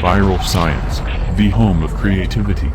Viral Science, the home of creativity.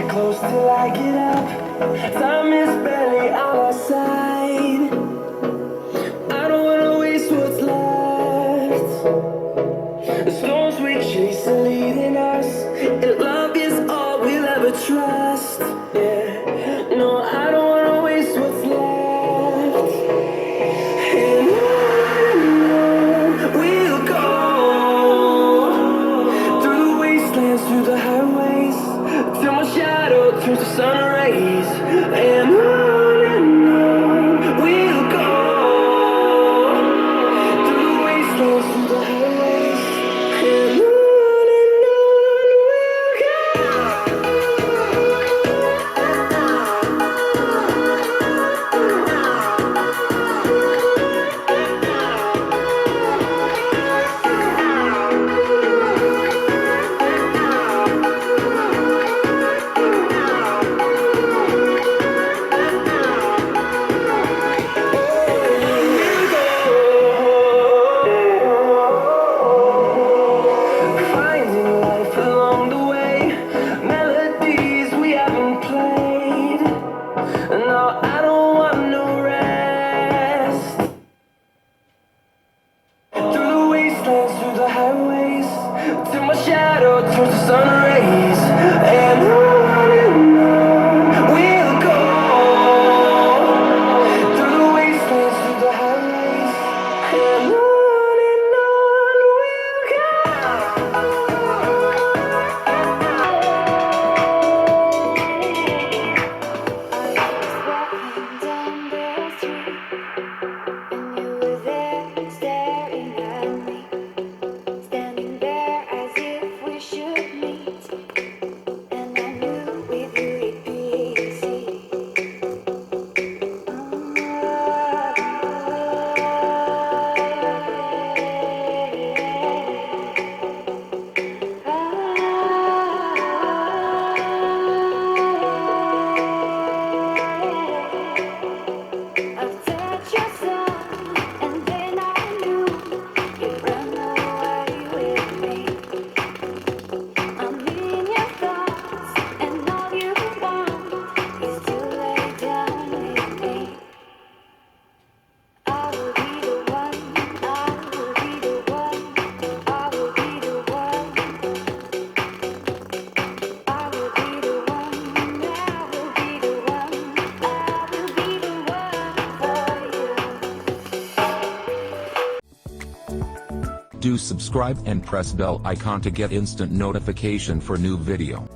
get close till I get up. Time is barely on our side. I don't wanna waste what's left. The storms we chase are leading us, and love is all we'll ever trust. Yeah, no, I don't wanna waste what's left. And on we'll go, through the wastelands, through the highways, till my shadow turns to sun rays. And on we'll go, through the wastelands, through the highways. And on we'll go. Finding life along the way, melodies we haven't played. No, I don't want no rest. Through the wastelands, through the highways, till my shadow turns to sun rays. And on we'll go, through the wastelands, through the highways. And on we'll go. Walking down the street, and you were there staring at me, standing there as if we should meet. And I knew with you it'd be easy. I've touched your song, and then I knew you'd run away with me. I'm in your thoughts, and all you want is to lay down with me. I will be the one, I will be the one, I will be the one. I will be the one, I will be the one, I will be the one for you. Do subscribe and press bell icon to get instant notification for new video.